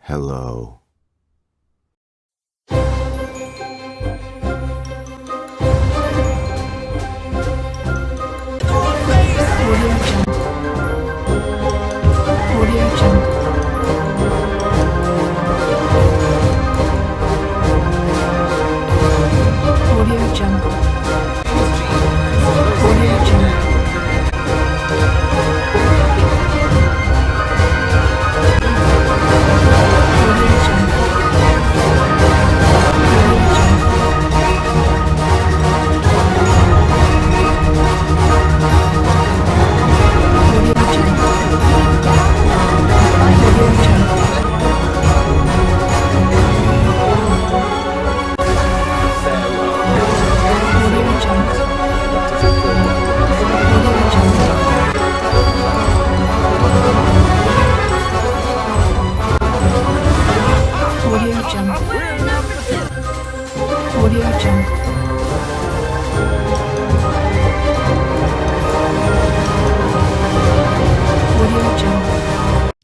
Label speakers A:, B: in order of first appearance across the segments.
A: Hello.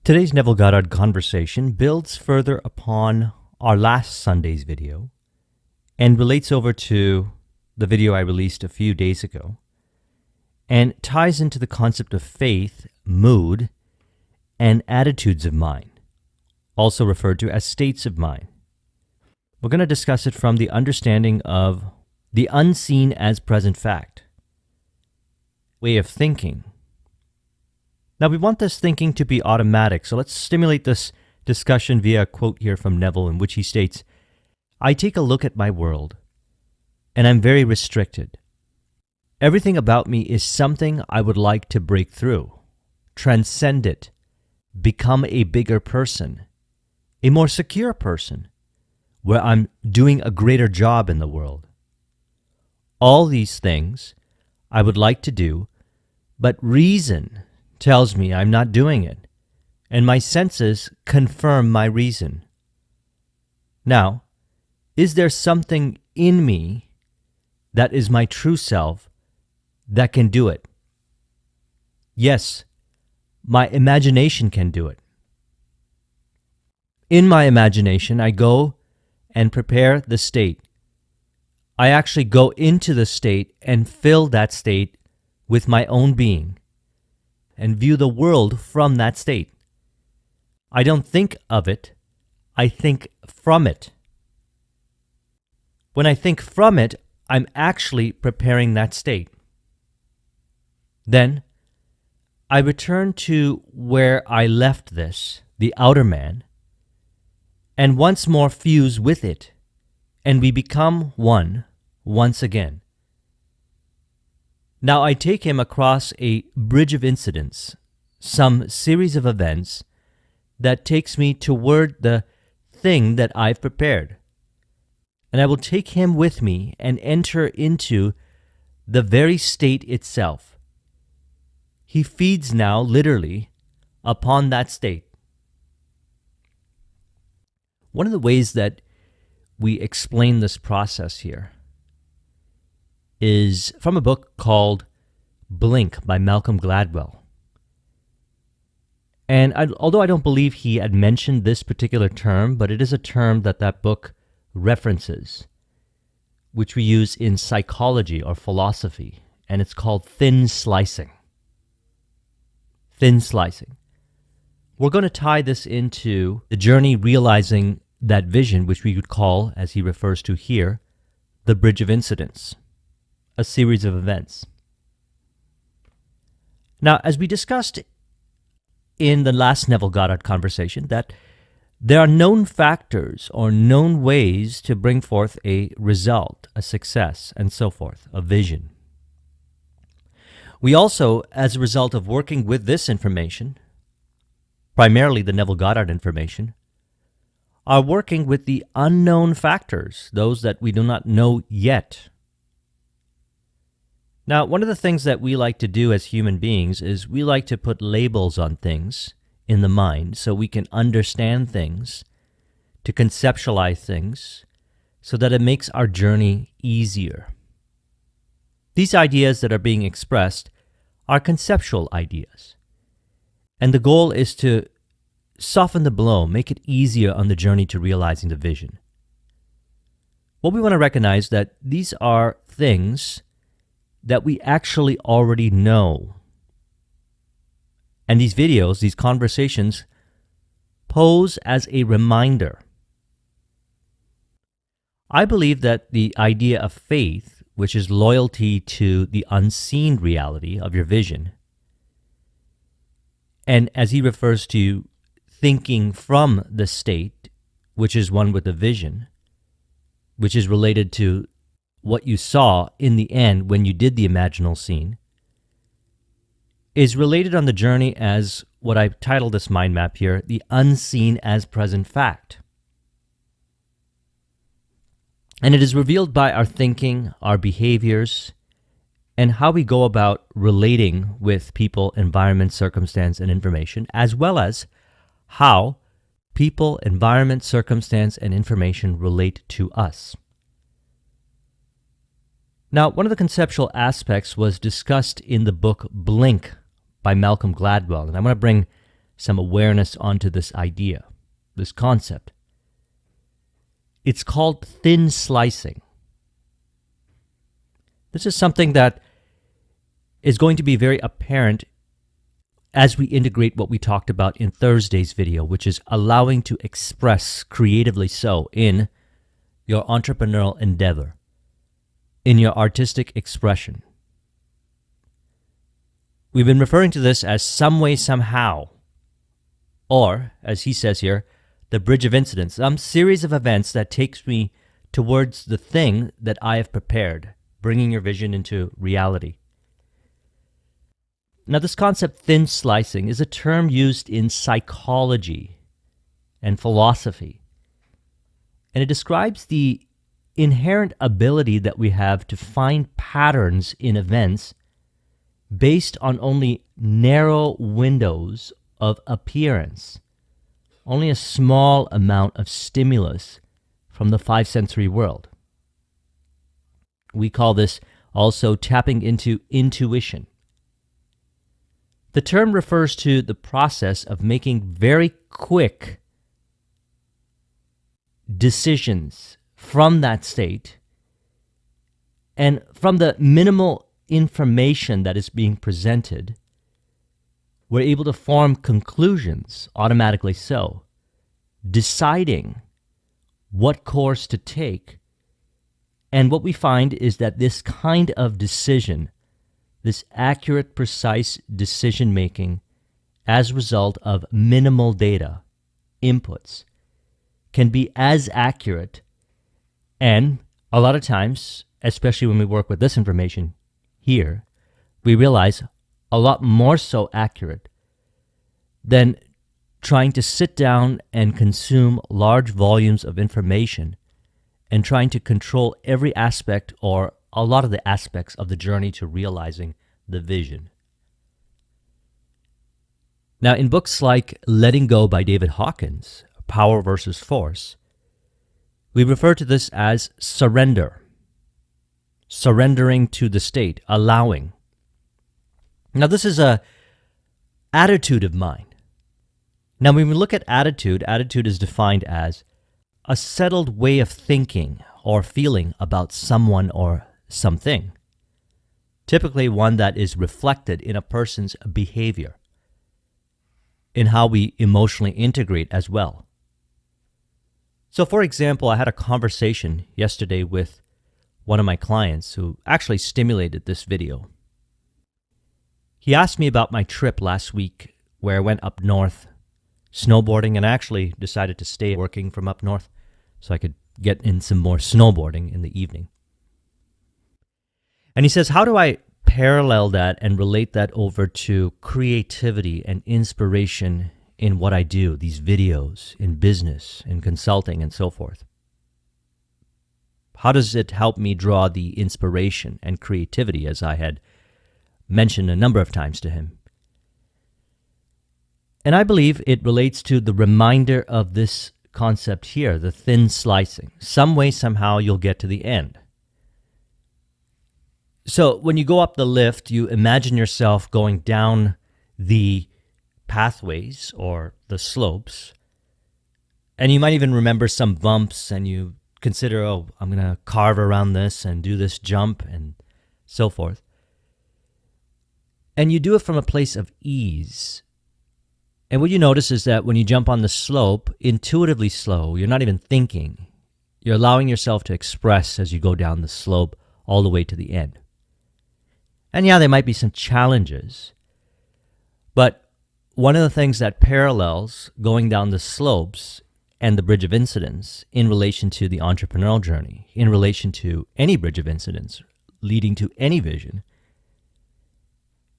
B: Today's Neville Goddard conversation builds further upon our last Sunday's video and relates over to the video I released a few days ago and ties into the concept of faith, mood, and attitudes of mind, also referred to as states of mind. We're going to discuss it from the understanding of the unseen as present fact, way of thinking. Now, we want this thinking to be automatic, so let's stimulate this discussion via a quote here from Neville in which he states, "I take a look at my world, and I'm very restricted. Everything about me is something I would like to break through, transcend it, become a bigger person, a more secure person, where I'm doing a greater job in the world. All these things I would like to do, but reason tells me I'm not doing it, and my senses confirm my reason. Now, is there something in me that is my true self that can do it? Yes, my imagination can do it. In my imagination, I go and prepare the state. I actually go into the state and fill that state with my own being and view the world from that state. I don't think of it, I think from it. When I think from it, I'm actually preparing that state. Then, I return to where I left this, the outer man, and once more fuse with it, and we become one once again. Now I take him across a bridge of incidents, some series of events that takes me toward the thing that I've prepared. And I will take him with me and enter into the very state itself. He feeds now, literally, upon that state. One of the ways that we explain this process here is from a book called Blink by Malcolm Gladwell. And although I don't believe he had mentioned this particular term, but it is a term that book references, which we use in psychology or philosophy, and it's called thin slicing. Thin slicing. We're going to tie this into the journey realizing that vision, which we would call, as he refers to here, the bridge of incidents, a series of events. Now, as we discussed in the last Neville Goddard conversation, that there are known factors or known ways to bring forth a result, a success, and so forth, a vision. We also, as a result of working with this information, primarily the Neville Goddard information, are working with the unknown factors, those that we do not know yet. Now, one of the things that we like to do as human beings is we like to put labels on things in the mind so we can understand things, to conceptualize things, so that it makes our journey easier. These ideas that are being expressed are conceptual ideas. And the goal is to soften the blow, make it easier on the journey to realizing the vision. What we want to recognize that these are things that we actually already know. And these videos, these conversations, pose as a reminder. I believe that the idea of faith, which is loyalty to the unseen reality of your vision, and as he refers to thinking from the state, which is one with the vision, which is related to what you saw in the end when you did the imaginal scene, is related on the journey as what I've titled this mind map here, the unseen as present fact. And it is revealed by our thinking, our behaviors, and how we go about relating with people, environment, circumstance, and information, as well as how people, environment, circumstance, and information relate to us. Now, one of the conceptual aspects was discussed in the book Blink by Malcolm Gladwell, and I want to bring some awareness onto this idea, this concept. It's called thin slicing. This is something that is going to be very apparent as we integrate what we talked about in Thursday's video, which is allowing to express creatively so in your entrepreneurial endeavor, in your artistic expression. We've been referring to this as some way, somehow, or, as he says here, the bridge of incidents, some series of events that takes me towards the thing that I have prepared, bringing your vision into reality. Now, this concept, thin slicing, is a term used in psychology and philosophy, and it describes the inherent ability that we have to find patterns in events based on only narrow windows of appearance, only a small amount of stimulus from the five sensory world. We call this also tapping into intuition. The term refers to the process of making very quick decisions from that state, and from the minimal information that is being presented, we're able to form conclusions automatically so, deciding what course to take. And what we find is that this kind of decision, this accurate, precise decision making as a result of minimal data inputs, can be as accurate, and a lot of times, especially when we work with this information here, we realize a lot more so accurate than trying to sit down and consume large volumes of information and trying to control every aspect or a lot of the aspects of the journey to realizing the vision. Now, in books like Letting Go by David Hawkins, Power versus Force, we refer to this as surrender, surrendering to the state, allowing. Now, this is a attitude of mind. Now, when we look at attitude, attitude is defined as a settled way of thinking or feeling about someone or something, typically one that is reflected in a person's behavior, in how we emotionally integrate as well. So, for example, I had a conversation yesterday with one of my clients who actually stimulated this video. He asked me about my trip last week where I went up north snowboarding, and I actually decided to stay working from up north so I could get in some more snowboarding in the evening. And he says, how do I parallel that and relate that over to creativity and inspiration in what I do, these videos, in business, in consulting, and so forth? How does it help me draw the inspiration and creativity, as I had mentioned a number of times to him? And I believe it relates to the reminder of this concept here, the thin slicing. Some way, somehow, you'll get to the end. So when you go up the lift, you imagine yourself going down the pathways or the slopes, and you might even remember some bumps, and you consider, oh, I'm going to carve around this and do this jump and so forth. And you do it from a place of ease. And what you notice is that when you jump on the slope, intuitively slow, you're not even thinking. You're allowing yourself to express as you go down the slope all the way to the end. And yeah, there might be some challenges, but one of the things that parallels going down the slopes and the bridge of incidents in relation to the entrepreneurial journey, in relation to any bridge of incidents leading to any vision,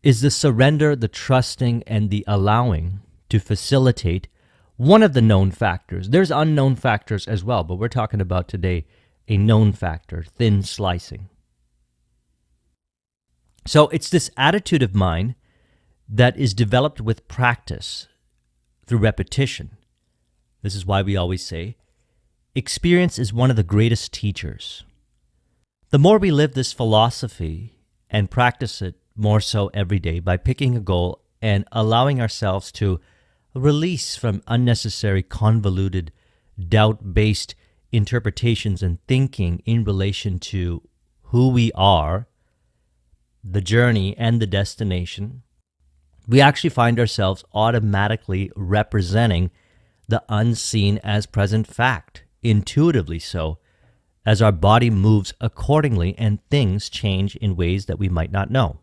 B: is the surrender, the trusting, and the allowing to facilitate one of the known factors. There's unknown factors as well, but we're talking about today a known factor, thin slicing. So it's this attitude of mind that is developed with practice through repetition. This is why we always say, experience is one of the greatest teachers. The more we live this philosophy and practice it more so every day by picking a goal and allowing ourselves to release from unnecessary, convoluted, doubt-based interpretations and thinking in relation to who we are, the journey, and the destination, we actually find ourselves automatically representing the unseen as present fact, intuitively so, as our body moves accordingly and things change in ways that we might not know.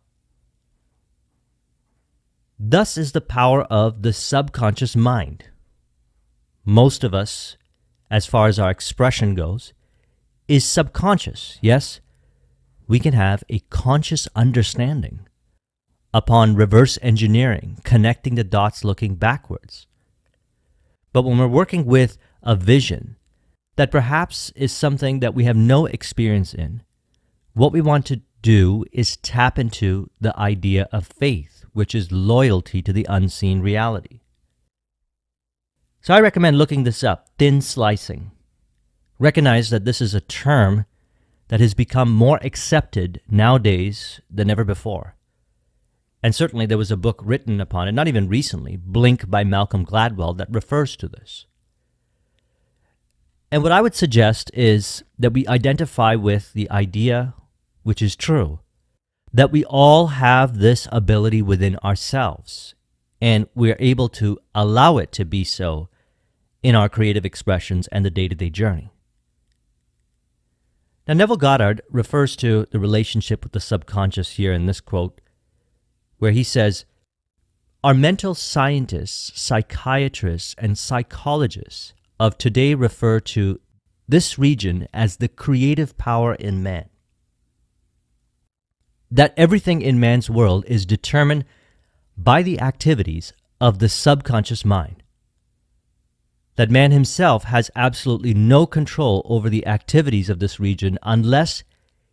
B: Thus is the power of the subconscious mind. Most of us, as far as our expression goes, is subconscious. Yes, we can have a conscious understanding upon reverse engineering, connecting the dots looking backwards. But when we're working with a vision that perhaps is something that we have no experience in, what we want to do is tap into the idea of faith, which is loyalty to the unseen reality. So I recommend looking this up, thin slicing. Recognize that this is a term that has become more accepted nowadays than ever before. And certainly there was a book written upon it, not even recently, Blink by Malcolm Gladwell, that refers to this. And what I would suggest is that we identify with the idea, which is true, that we all have this ability within ourselves, and we're able to allow it to be so in our creative expressions and the day-to-day journey. Now, Neville Goddard refers to the relationship with the subconscious here in this quote, where he says, "Our mental scientists, psychiatrists, and psychologists of today refer to this region as the creative power in man. That everything in man's world is determined by the activities of the subconscious mind. That man himself has absolutely no control over the activities of this region unless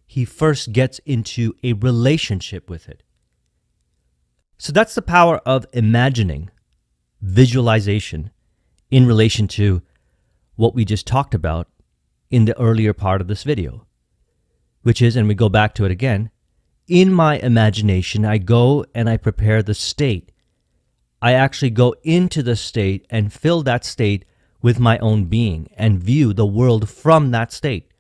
B: he first gets into a relationship with it." So that's the power of imagining, visualization, in relation to what we just talked about in the earlier part of this video, which is, and we go back to it again, in my imagination, I go and I prepare the state. I actually go into the state and fill that state with my own being and view the world from that state.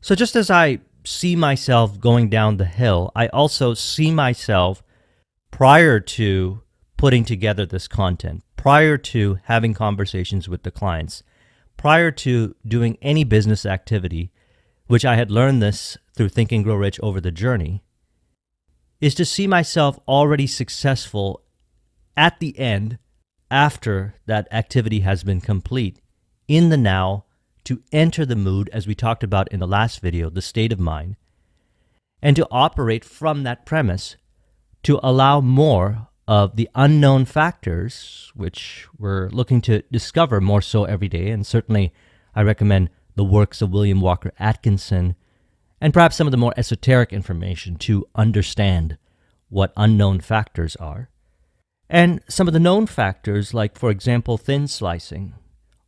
B: So just as I see myself going down the hill, I also see myself prior to putting together this content, prior to having conversations with the clients, prior to doing any business activity, which I had learned this through Think and Grow Rich over the journey, is to see myself already successful at the end, after that activity has been complete, in the now, to enter the mood, as we talked about in the last video, the state of mind, and to operate from that premise to allow more of the unknown factors, which we're looking to discover more so every day. And certainly I recommend the works of William Walker Atkinson and perhaps some of the more esoteric information to understand what unknown factors are. And some of the known factors, like, for example, thin slicing,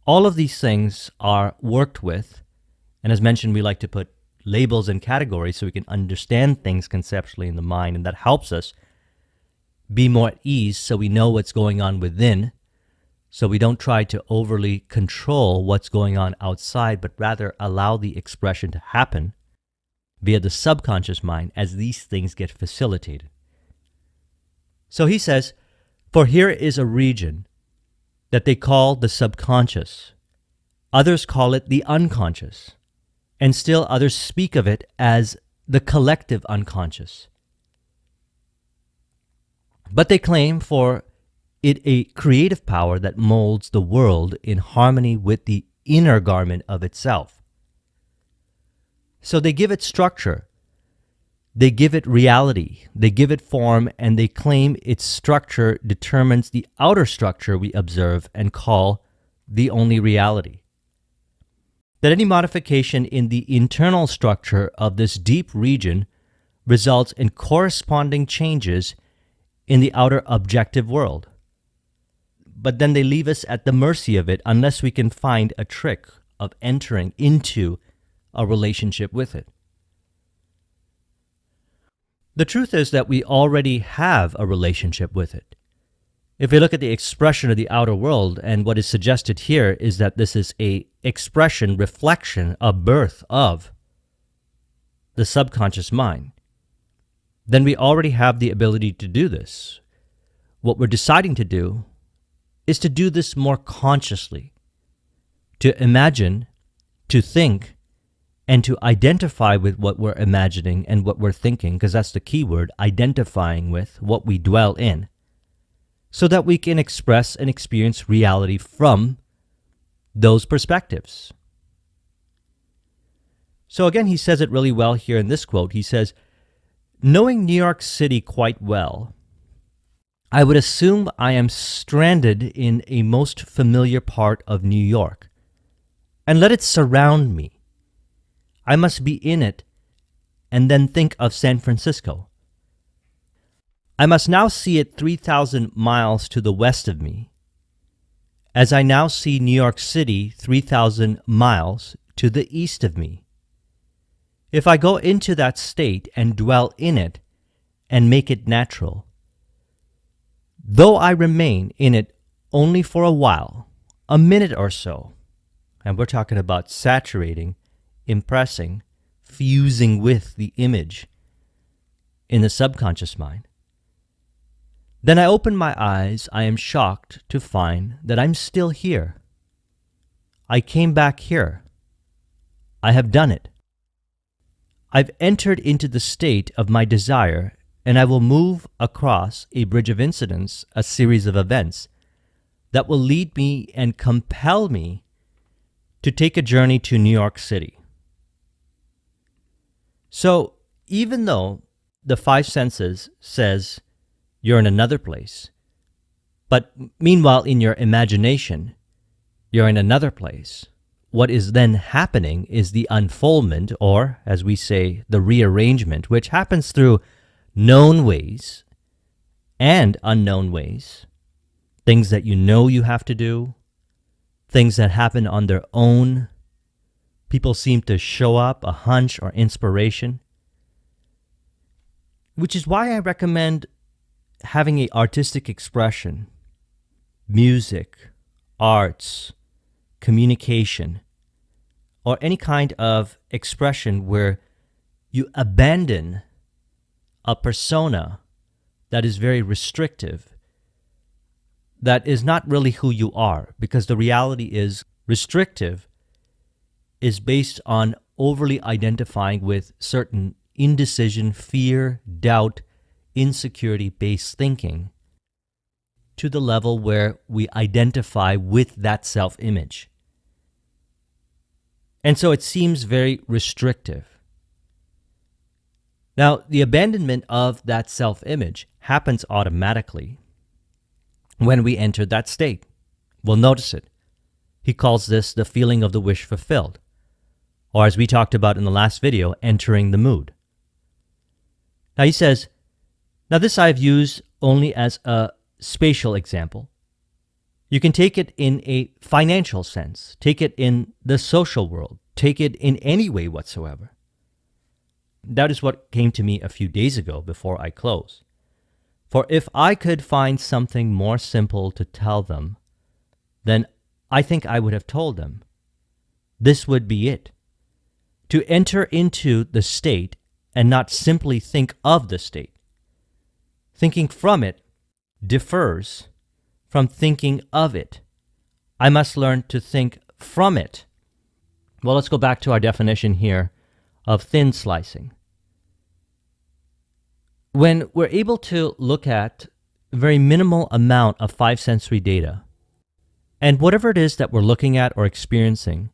B: all of these things are worked with. And as mentioned, we like to put labels and categories so we can understand things conceptually in the mind, and that helps us be more at ease so we know what's going on within, so we don't try to overly control what's going on outside, but rather allow the expression to happen via the subconscious mind as these things get facilitated. So he says, for here is a region that they call the subconscious. Others call it the unconscious, and still others speak of it as the collective unconscious. But they claim for it a creative power that molds the world in harmony with the inner garment of itself. So they give it structure, they give it reality, they give it form, and they claim its structure determines the outer structure we observe and call the only reality. That any modification in the internal structure of this deep region results in corresponding changes in the outer objective world. But then they leave us at the mercy of it unless we can find a trick of entering into a relationship with it. The truth is that we already have a relationship with it. If we look at the expression of the outer world, and what is suggested here is that this is a expression, reflection, a birth of the subconscious mind, then we already have the ability to do this. What we're deciding to do is to do this more consciously, to imagine, to think, and to identify with what we're imagining and what we're thinking, because that's the key word, identifying with what we dwell in, so that we can express and experience reality from those perspectives. So again, he says it really well here in this quote. He says, knowing New York City quite well, I would assume I am stranded in a most familiar part of New York, and let it surround me. I must be in it, and then think of San Francisco. I must now see it 3,000 miles to the west of me, as I now see New York City 3,000 miles to the east of me. If I go into that state and dwell in it and make it natural, though I remain in it only for a while, a minute or so, and we're talking about saturating, impressing, fusing with the image in the subconscious mind, then I open my eyes, I am shocked to find that I'm still here. I came back here. I have done it. I've entered into the state of my desire, and I will move across a bridge of incidents, a series of events that will lead me and compel me to take a journey to New York City. So even though the five senses says you're in another place, but meanwhile in your imagination, you're in another place, what is then happening is the unfoldment, or as we say, the rearrangement, which happens through known ways and unknown ways, things that you know you have to do, things that happen on their own. People seem to show up, a hunch or inspiration, which is why I recommend having an artistic expression, music, arts, communication, or any kind of expression where you abandon a persona that is very restrictive, that is not really who you are, because the reality is restrictive is based on overly identifying with certain indecision, fear, doubt, insecurity-based thinking to the level where we identify with that self-image. And so it seems very restrictive. Now, the abandonment of that self-image happens automatically when we enter that state. We'll notice it. He calls this the feeling of the wish fulfilled, or as we talked about in the last video, entering the mood. Now he says, now this I've used only as a spatial example. You can take it in a financial sense, take it in the social world, take it in any way whatsoever. That is what came to me a few days ago before I close. For if I could find something more simple to tell them, then I think I would have told them. This would be it. To enter into the state and not simply think of the state. Thinking from it differs from thinking of it. I must learn to think from it. Well, let's go back to our definition here of thin slicing. When we're able to look at a very minimal amount of five sensory data, and whatever it is that we're looking at or experiencing,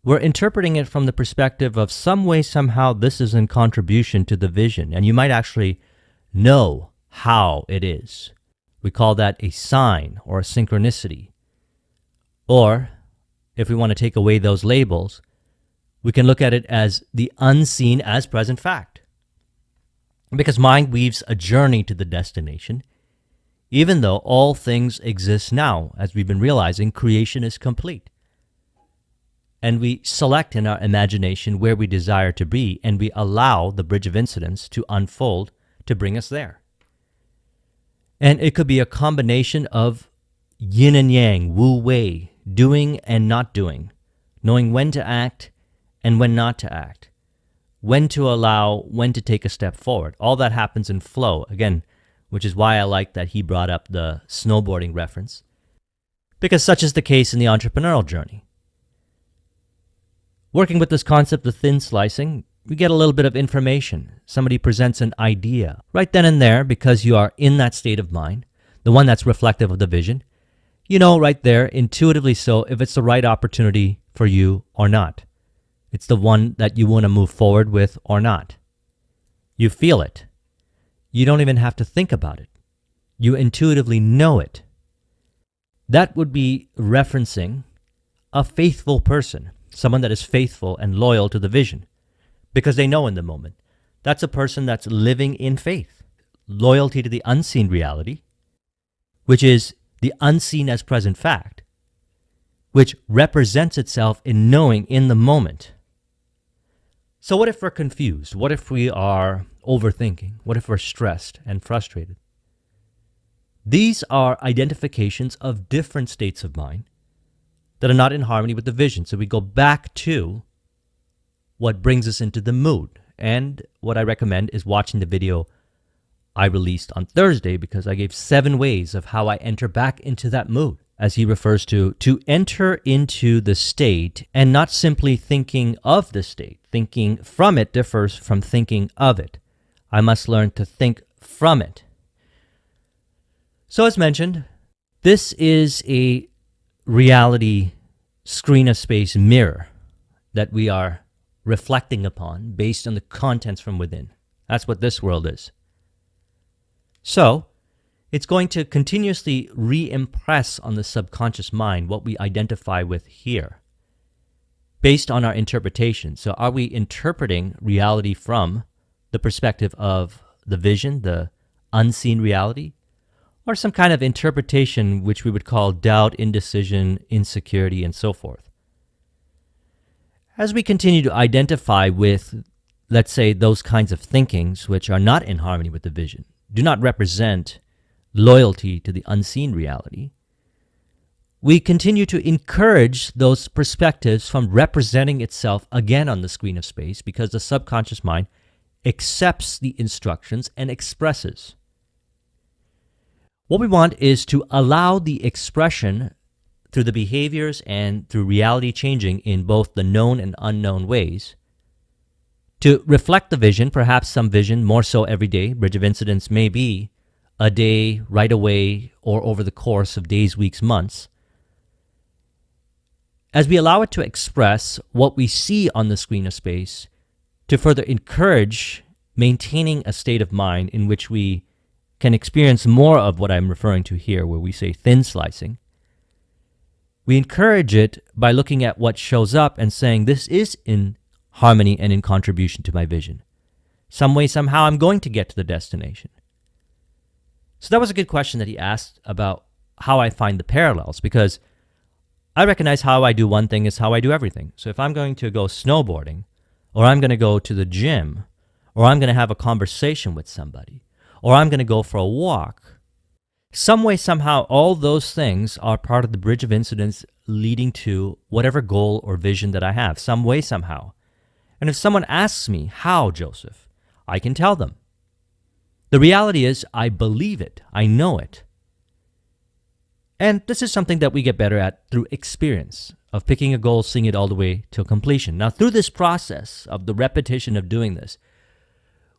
B: we're interpreting it from the perspective of some way, somehow, this is in contribution to the vision, and you might actually know how it is. We call that a sign or a synchronicity. Or, if we want to take away those labels, we can look at it as the unseen as present fact. Because mind weaves a journey to the destination, even though all things exist now. As we've been realizing, creation is complete. And we select in our imagination where we desire to be, and we allow the bridge of incidents to unfold to bring us there. And it could be a combination of yin and yang, wu wei, doing and not doing, knowing when to act and when not to act, when to allow, when to take a step forward. All that happens in flow, again, which is why I like that he brought up the snowboarding reference, because such is the case in the entrepreneurial journey. Working with this concept of thin slicing, we get a little bit of information. Somebody presents an idea. Right then and there, because you are in that state of mind, the one that's reflective of the vision, you know right there, intuitively so, if it's the right opportunity for you or not. It's the one that you want to move forward with or not. You feel it. You don't even have to think about it. You intuitively know it. That would be referencing a faithful person, someone that is faithful and loyal to the vision, because they know in the moment. That's a person that's living in faith, loyalty to the unseen reality, which is the unseen as present fact, which represents itself in knowing in the moment. So what if we're confused? What if we are overthinking? What if we're stressed and frustrated? These are identifications of different states of mind that are not in harmony with the vision. So we go back to what brings us into the mood. And what I recommend is watching the video I released on Thursday, because I gave 7 ways of how I enter back into that mood, as he refers to enter into the state and not simply thinking of the state. Thinking from it differs from thinking of it. I must learn to think from it. So as mentioned, this is a reality screen of space mirror that we are reflecting upon based on the contents from within. That's what this world is. So, it's going to continuously re-impress on the subconscious mind what we identify with here, based on our interpretation. So are we interpreting reality from the perspective of the vision, the unseen reality, or some kind of interpretation which we would call doubt, indecision, insecurity, and so forth? As we continue to identify with, let's say, those kinds of thinkings which are not in harmony with the vision, do not represent loyalty to the unseen reality, we continue to encourage those perspectives from representing itself again on the screen of space, because the subconscious mind accepts the instructions and expresses. What we want is to allow the expression through the behaviors and through reality changing in both the known and unknown ways to reflect the vision, perhaps some vision, more so every day. Bridge of incidents may be a day, right away, or over the course of days, weeks, months. As we allow it to express what we see on the screen of space, to further encourage maintaining a state of mind in which we can experience more of what I'm referring to here, where we say thin slicing, we encourage it by looking at what shows up and saying, this is in harmony and in contribution to my vision. Some way, somehow, I'm going to get to the destination. So that was a good question that he asked about how I find the parallels, because I recognize how I do one thing is how I do everything. So if I'm going to go snowboarding, or I'm going to go to the gym, or I'm going to have a conversation with somebody, or I'm going to go for a walk. Some way, somehow, all those things are part of the bridge of incidents leading to whatever goal or vision that I have, some way, somehow. And if someone asks me, how, Joseph, I can tell them. The reality is, I believe it. I know it. And this is something that we get better at through experience of picking a goal, seeing it all the way to completion. Now, through this process of the repetition of doing this,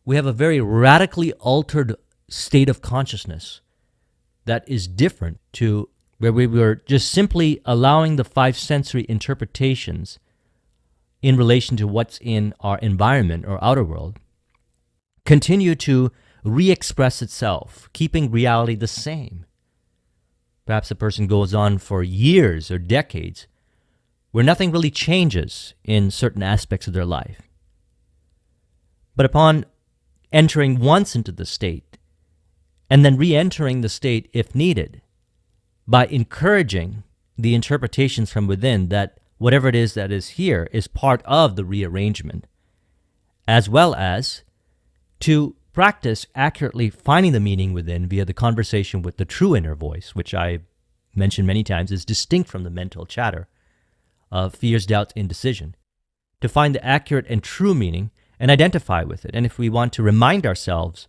B: we have a very radically altered state of consciousness that is different to where we were just simply allowing the five sensory interpretations in relation to what's in our environment or outer world continue to re-express itself, keeping reality the same. Perhaps a person goes on for years or decades where nothing really changes in certain aspects of their life. But upon entering once into the state and then re-entering the state if needed, by encouraging the interpretations from within that whatever it is that is here is part of the rearrangement, as well as to practice accurately finding the meaning within via the conversation with the true inner voice, which I mentioned many times is distinct from the mental chatter of fears, doubts, indecision, to find the accurate and true meaning and identify with it. And if we want to remind ourselves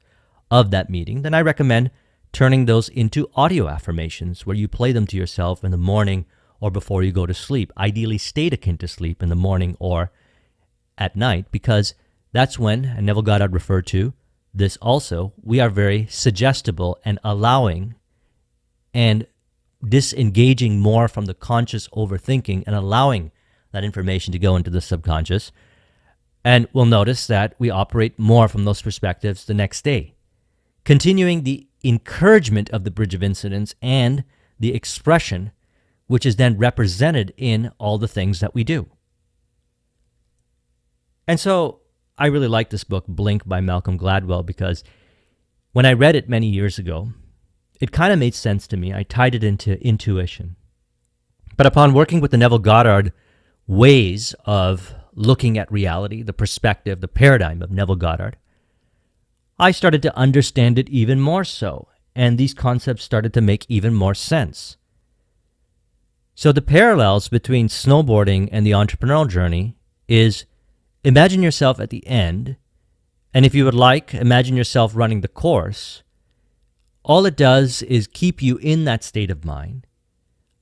B: of that meaning, then I recommend turning those into audio affirmations where you play them to yourself in the morning or before you go to sleep, ideally stayed akin to sleep in the morning or at night, because that's when, and Neville Goddard referred to this also, we are very suggestible and allowing and disengaging more from the conscious overthinking and allowing that information to go into the subconscious. And we'll notice that we operate more from those perspectives the next day, continuing the encouragement of the bridge of incidents and the expression, which is then represented in all the things that we do. And so I really like this book, Blink by Malcolm Gladwell, because when I read it many years ago, it kind of made sense to me. I tied it into intuition. But upon working with the Neville Goddard ways of looking at reality, the perspective, the paradigm of Neville Goddard, I started to understand it even more so, and these concepts started to make even more sense. So the parallels between snowboarding and the entrepreneurial journey is imagine yourself at the end, and if you would like, imagine yourself running the course. All it does is keep you in that state of mind,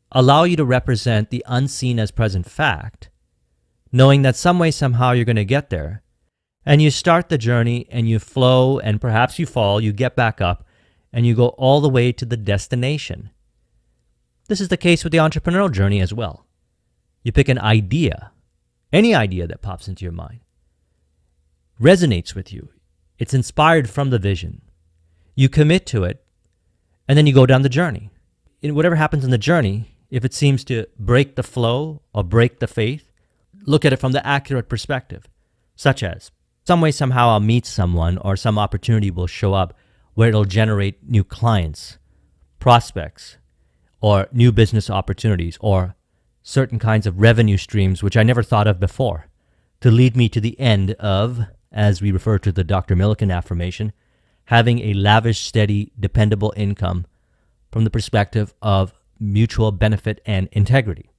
B: allow you to represent the unseen as present fact, knowing that some way, somehow you're going to get there. And you start the journey and you flow and perhaps you fall, you get back up, and you go all the way to the destination. This is the case with the entrepreneurial journey as well. You pick an idea, any idea that pops into your mind, resonates with you. It's inspired from the vision. You commit to it, and then you go down the journey. In whatever happens in the journey, if it seems to break the flow or break the faith, look at it from the accurate perspective, such as some way, somehow I'll meet someone or some opportunity will show up where it'll generate new clients, prospects, or new business opportunities, or certain kinds of revenue streams which I never thought of before, to lead me to the end of, as we refer to the Dr. Millikan affirmation, having a lavish, steady, dependable income from the perspective of mutual benefit and integrity.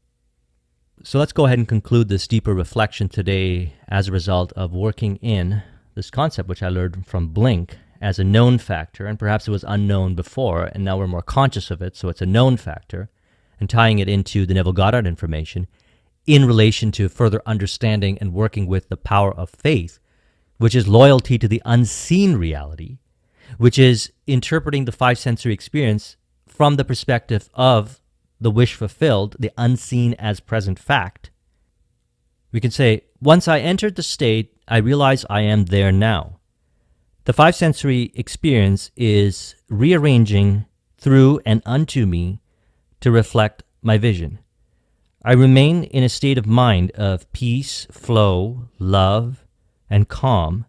B: So let's go ahead and conclude this deeper reflection today as a result of working in this concept, which I learned from Blink as a known factor, and perhaps it was unknown before, and now we're more conscious of it, so it's a known factor, and tying it into the Neville Goddard information in relation to further understanding and working with the power of faith, which is loyalty to the unseen reality, which is interpreting the five sensory experience from the perspective of the wish fulfilled, the unseen as present fact. We can say, once I entered the state, I realize I am there now. The five sensory experience is rearranging through and unto me to reflect my vision. I remain in a state of mind of peace, flow, love, and calm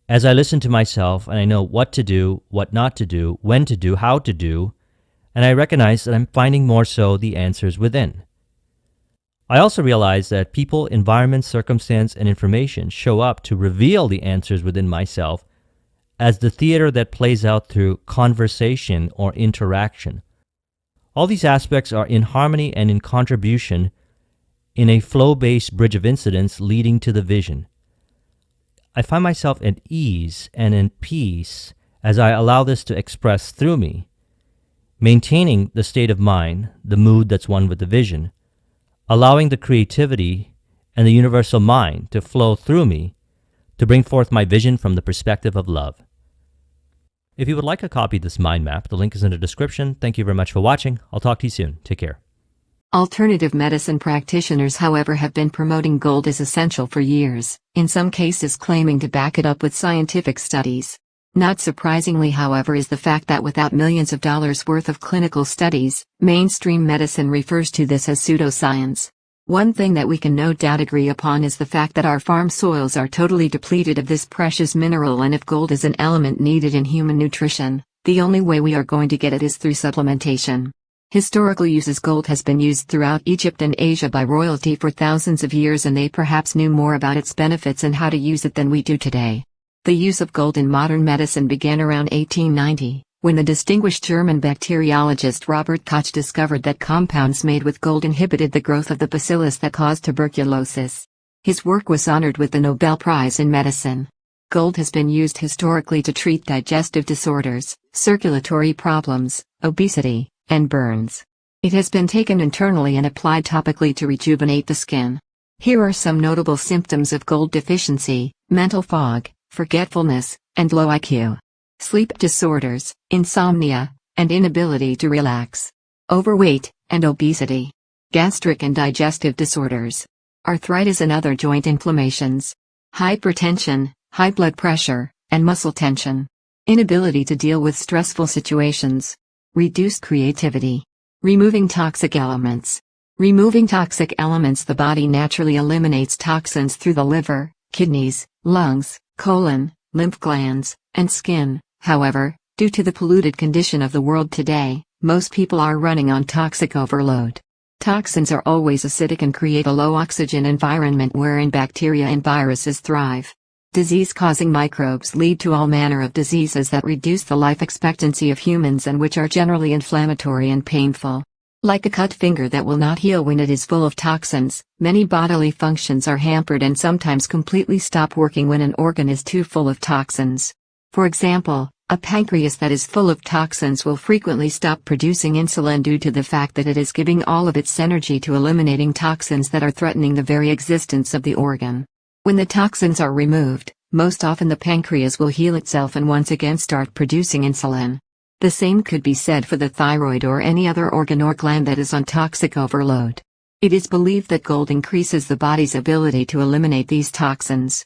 B: as I listen to myself and I know what to do, what not to do, when to do, how to do, and I recognize that I'm finding more so the answers within. I also realize that people, environment, circumstance, and information show up to reveal the answers within myself as the theater that plays out through conversation or interaction. All these aspects are in harmony and in contribution in a flow-based bridge of incidents leading to the vision. I find myself at ease and in peace as I allow this to express through me, maintaining the state of mind, the mood that's one with the vision, allowing the creativity and the universal mind to flow through me to bring forth my vision from the perspective of love. If you would like a copy of this mind map, the link is in the description. Thank you very much for watching. I'll talk to you soon. Take care.
A: Alternative medicine practitioners, however, have been promoting gold as essential for years, in some cases claiming to back it up with scientific studies. Not surprisingly, however, is the fact that without millions of dollars worth of clinical studies, mainstream medicine refers to this as pseudoscience. One thing that we can no doubt agree upon is the fact that our farm soils are totally depleted of this precious mineral, and if gold is an element needed in human nutrition, the only way we are going to get it is through supplementation. Historical uses. Gold has been used throughout Egypt and Asia by royalty for thousands of years, and they perhaps knew more about its benefits and how to use it than we do today. The use of gold in modern medicine began around 1890, when the distinguished German bacteriologist Robert Koch discovered that compounds made with gold inhibited the growth of the bacillus that caused tuberculosis. His work was honored with the Nobel Prize in Medicine. Gold has been used historically to treat digestive disorders, circulatory problems, obesity, and burns. It has been taken internally and applied topically to rejuvenate the skin. Here are some notable symptoms of gold deficiency: mental fog, forgetfulness, and low IQ. Sleep disorders, insomnia, and inability to relax. Overweight and obesity. Gastric and digestive disorders. Arthritis and other joint inflammations. Hypertension, high blood pressure, and muscle tension. Inability to deal with stressful situations. Reduced creativity. Removing toxic elements. Removing toxic elements. The body naturally eliminates toxins through the liver, kidneys, lungs, colon, lymph glands, and skin. However, due to the polluted condition of the world today, most people are running on toxic overload. Toxins are always acidic and create a low oxygen environment wherein bacteria and viruses thrive. Disease-causing microbes lead to all manner of diseases that reduce the life expectancy of humans and which are generally inflammatory and painful. Like a cut finger that will not heal when it is full of toxins, many bodily functions are hampered and sometimes completely stop working when an organ is too full of toxins. For example, a pancreas that is full of toxins will frequently stop producing insulin due to the fact that it is giving all of its energy to eliminating toxins that are threatening the very existence of the organ. When the toxins are removed, most often the pancreas will heal itself and once again start producing insulin. The same could be said for the thyroid or any other organ or gland that is on toxic overload. It is believed that gold increases the body's ability to eliminate these toxins.